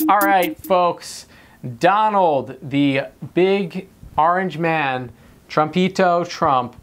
All right, folks. Donald, the big orange man, Trumpito Trump,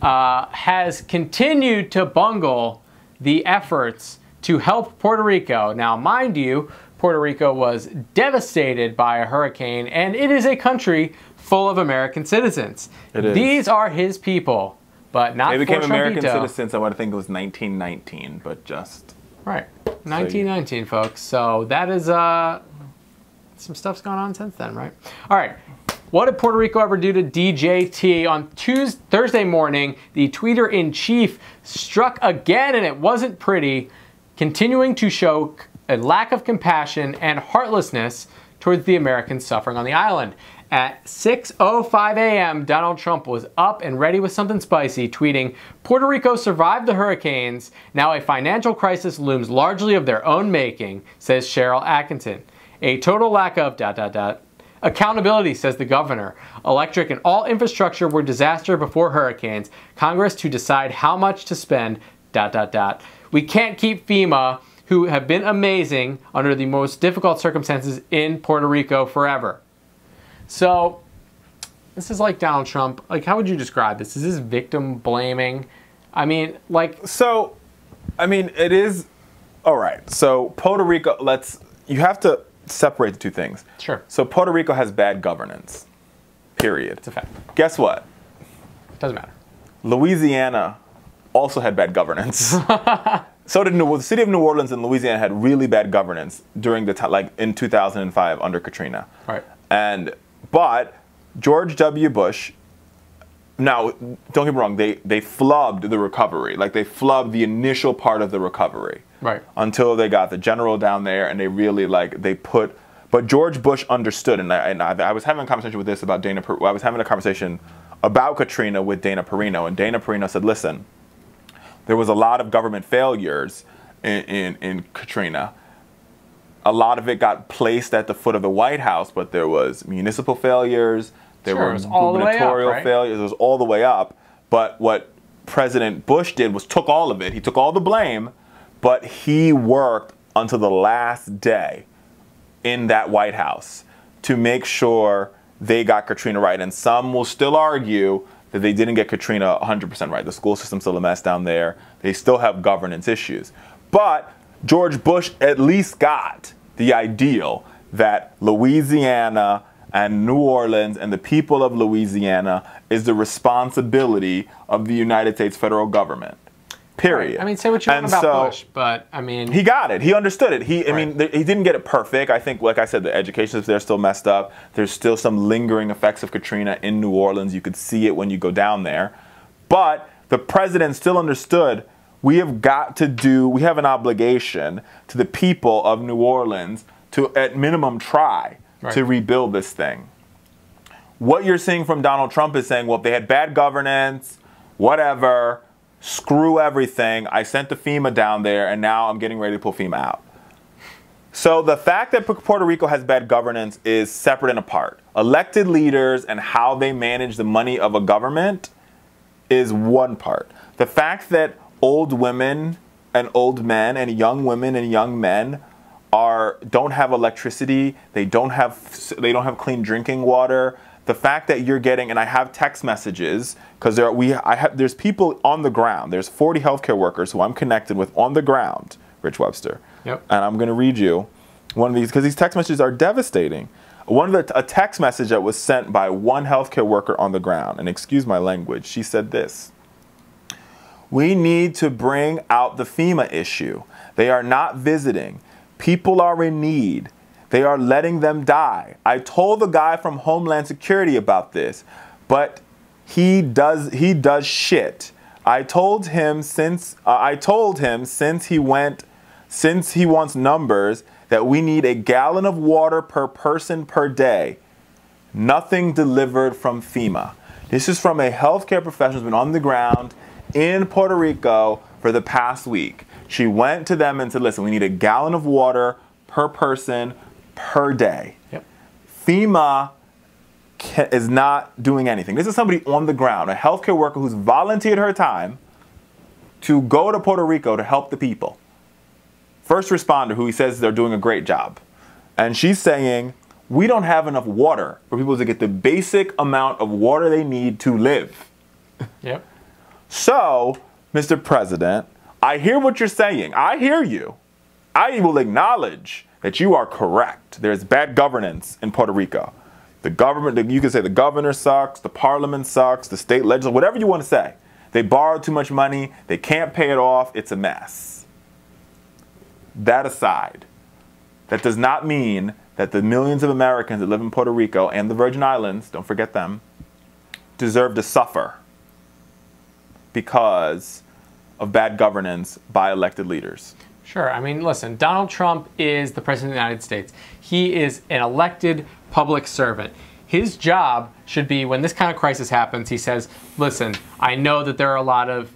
has continued to bungle the efforts to help Puerto Rico. Now, mind you, Puerto Rico was devastated by a hurricane, and it is a country full of American citizens. It is. These are his people, but not for Trumpito. They became American citizens, I think it was 1919, but just... Right. 1919, folks. So that is, some stuff's gone on since then, right? All right. What did Puerto Rico ever do to DJT? On Thursday morning, the tweeter-in-chief struck again, and it wasn't pretty, continuing to show a lack of compassion and heartlessness towards the Americans suffering on the island. At 6:05 a.m., Donald Trump was up and ready with something spicy, tweeting, "Puerto Rico survived the hurricanes. Now a financial crisis looms largely of their own making," says Sharyl Attkisson. "A total lack of ... accountability," says the governor. "Electric and all infrastructure were disaster before hurricanes. Congress to decide how much to spend ... We can't keep FEMA, who have been amazing under the most difficult circumstances in Puerto Rico forever." So, this is like Donald Trump. Like, how would you describe this? Is this victim blaming? I mean, like... So, I mean, it is... All right. So, Puerto Rico, you have to separate the two things. Sure. So, Puerto Rico has bad governance. Period. It's a fact. Guess what? Doesn't matter. Louisiana also had bad governance. So did the city of New Orleans and Louisiana had really bad governance during the time, like in 2005 under Katrina. Right. But George W. Bush, now don't get me wrong, they flubbed the recovery. Like they flubbed the initial part of the recovery. Right. Until they got the general down there and they really but George Bush understood, and I was having a conversation with this about I was having a conversation about Katrina with Dana Perino, and Dana Perino said, listen, there was a lot of government failures in Katrina. A lot of it got placed at the foot of the White House, but there was municipal failures, there were gubernatorial failures, it was all the way up. But what President Bush did was took all of it. He took all the blame, but he worked until the last day in that White House to make sure they got Katrina right. And some will still argue that they didn't get Katrina 100% right. The school system's still a mess down there. They still have governance issues. But George Bush at least got the ideal that Louisiana and New Orleans and the people of Louisiana is the responsibility of the United States federal government. Period. Right. I mean, say what you want about Bush, but I mean... He got it. He understood it. I mean, he didn't get it perfect. I think, like I said, the education system there still messed up. There's still some lingering effects of Katrina in New Orleans. You could see it when you go down there. But the president still understood we have an obligation to the people of New Orleans to, at minimum, try to rebuild this thing. What you're seeing from Donald Trump is saying, well, if they had bad governance, whatever... Screw everything. I sent the FEMA down there, and now I'm getting ready to pull FEMA out. So the fact that Puerto Rico has bad governance is separate and apart. Elected leaders and how they manage the money of a government is one part. The fact that old women and old men and young women and young men don't have electricity, they don't have clean drinking water. The fact that you're getting, and I have text messages, because there's people on the ground. There's 40 healthcare workers who I'm connected with on the ground, Rich Webster. Yep. And I'm going to read you one of these, because these text messages are devastating. A text message that was sent by one healthcare worker on the ground, and excuse my language, she said this: "We need to bring out the FEMA issue. They are not visiting. People are in need. They are letting them die. I told the guy from Homeland Security about this, but he does shit. I told him since he wants numbers that we need a gallon of water per person per day. Nothing delivered from FEMA." This is from a healthcare professional who's been on the ground in Puerto Rico for the past week. She went to them and said, listen, we need a gallon of water per person per day. Yep. FEMA is not doing anything. This is somebody on the ground, a healthcare worker who's volunteered her time to go to Puerto Rico to help the people. First responder who he says they're doing a great job. And she's saying, we don't have enough water for people to get the basic amount of water they need to live. Yep. So, Mr. President, I hear what you're saying. I hear you. I will acknowledge that you are correct. There's bad governance in Puerto Rico. The government, you can say the governor sucks, the parliament sucks, the state legislature, whatever you want to say. They borrowed too much money. They can't pay it off. It's a mess. That aside, that does not mean that the millions of Americans that live in Puerto Rico and the Virgin Islands, don't forget them, deserve to suffer because of bad governance by elected leaders. Sure. I mean, listen, Donald Trump is the President of the United States. He is an elected public servant. His job should be, when this kind of crisis happens, he says, listen, I know that there are a lot of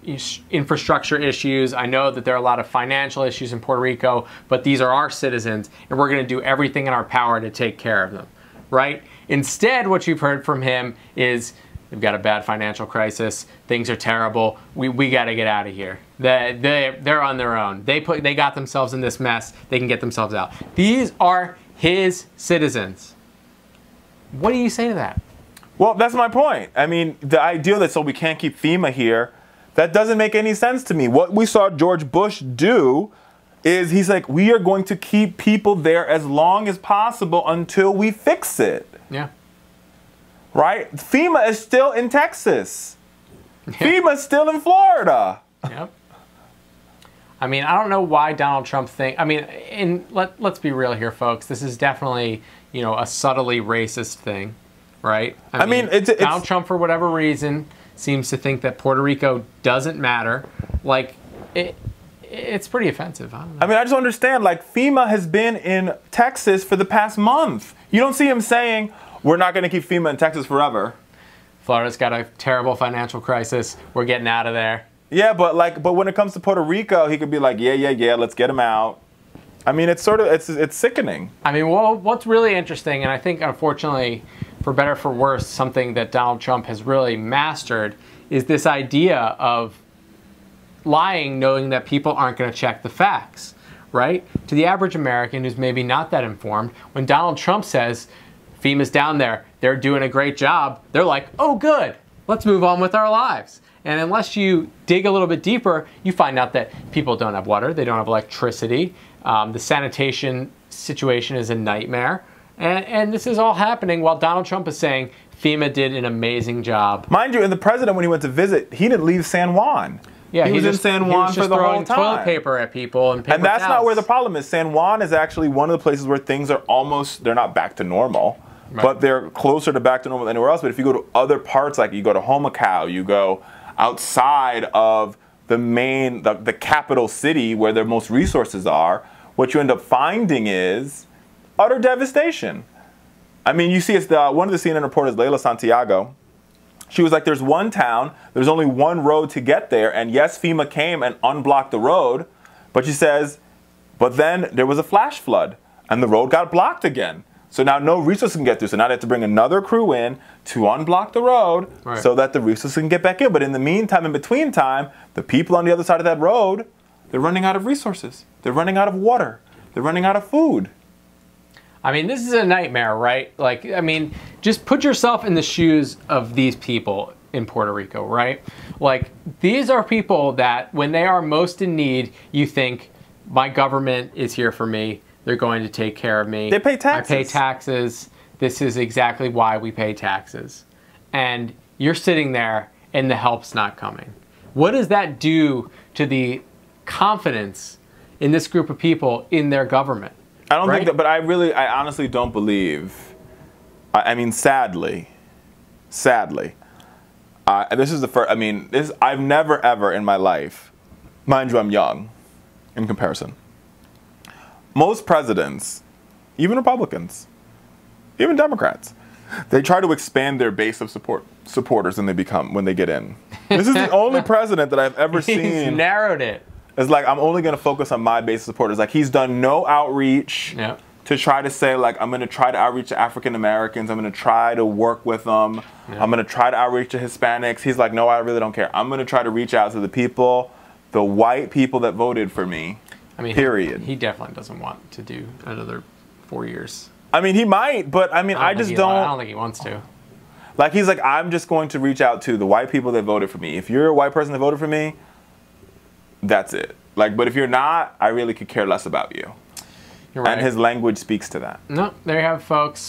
infrastructure issues. I know that there are a lot of financial issues in Puerto Rico, but these are our citizens, and we're going to do everything in our power to take care of them, right? Instead, what you've heard from him is, we've got a bad financial crisis. Things are terrible. We got to get out of here. They're on their own. They got themselves in this mess. They can get themselves out. These are his citizens. What do you say to that? Well, that's my point. I mean, the idea that so we can't keep FEMA here, that doesn't make any sense to me. What we saw George Bush do is he's like, we are going to keep people there as long as possible until we fix it. Yeah. Right? FEMA is still in Texas. Yeah. FEMA is still in Florida. Yep. I mean, I don't know why Donald Trump let's be real here, folks. This is definitely, you know, a subtly racist thing, right? I mean, Donald Trump, for whatever reason, seems to think that Puerto Rico doesn't matter. Like, it's pretty offensive. I don't know. I mean, I just don't understand. Like, FEMA has been in Texas for the past month. You don't see him saying, we're not going to keep FEMA in Texas forever. Florida's got a terrible financial crisis. We're getting out of there. Yeah, but when it comes to Puerto Rico, he could be like, yeah, let's get him out. I mean, it's sickening. I mean, well, what's really interesting, and I think, unfortunately, for better or for worse, something that Donald Trump has really mastered is this idea of lying, knowing that people aren't going to check the facts, right? To the average American who's maybe not that informed, when Donald Trump says, FEMA's down there, they're doing a great job, they're like, oh, good, let's move on with our lives. And unless you dig a little bit deeper, you find out that people don't have water, they don't have electricity, the sanitation situation is a nightmare. And this is all happening while Donald Trump is saying FEMA did an amazing job. Mind you, and the president, when he went to visit, he didn't leave San Juan. Yeah, he was in San Juan for the whole time. Toilet paper at people and paper And that's towels. not where the problem is. San Juan is actually one of the places where things are almost, they're not back to normal. Right. But they're closer to back to normal than anywhere else. But if you go to other parts, like you go to Homeland, you go outside of the main, the capital city where their most resources are, what you end up finding is utter devastation. I mean, you see, it's one of the CNN reporters, Leila Santiago, she was like, there's one town, there's only one road to get there, and yes, FEMA came and unblocked the road, but she says, but then there was a flash flood, and the road got blocked again. So now no resources can get through. So now they have to bring another crew in to unblock the road so that the resources can get back in. But in the meantime, in between time, the people on the other side of that road, they're running out of resources. They're running out of water. They're running out of food. I mean, this is a nightmare, right? Like, I mean, just put yourself in the shoes of these people in Puerto Rico, right? Like, these are people that when they are most in need, you think, my government is here for me. They're going to take care of me. They pay taxes. I pay taxes. This is exactly why we pay taxes. And you're sitting there and the help's not coming. What does that do to the confidence in this group of people in their government? I don't think that, but I honestly don't believe, I mean, sadly, this is the first, I mean, I've never ever in my life, mind you, I'm young in comparison. Most presidents, even Republicans, even Democrats, they try to expand their base of supporters when they get in. This is the only president that I've ever seen. He's narrowed it. It's like, I'm only going to focus on my base of supporters. Like, he's done no outreach to try to say, like, I'm going to try to outreach to African Americans. I'm going to try to work with them. I'm going to try to outreach to Hispanics. He's like, no, I really don't care. I'm going to try to reach out to the people, the white people that voted for me. I mean, period. He definitely doesn't want to do another 4 years. I mean, he might, but I mean, I just don't. I don't think he wants to. Like, he's like, I'm just going to reach out to the white people that voted for me. If you're a white person that voted for me, that's it. Like, but if you're not, I really could care less about you. You're right. And his language speaks to that. No, there you have it, folks.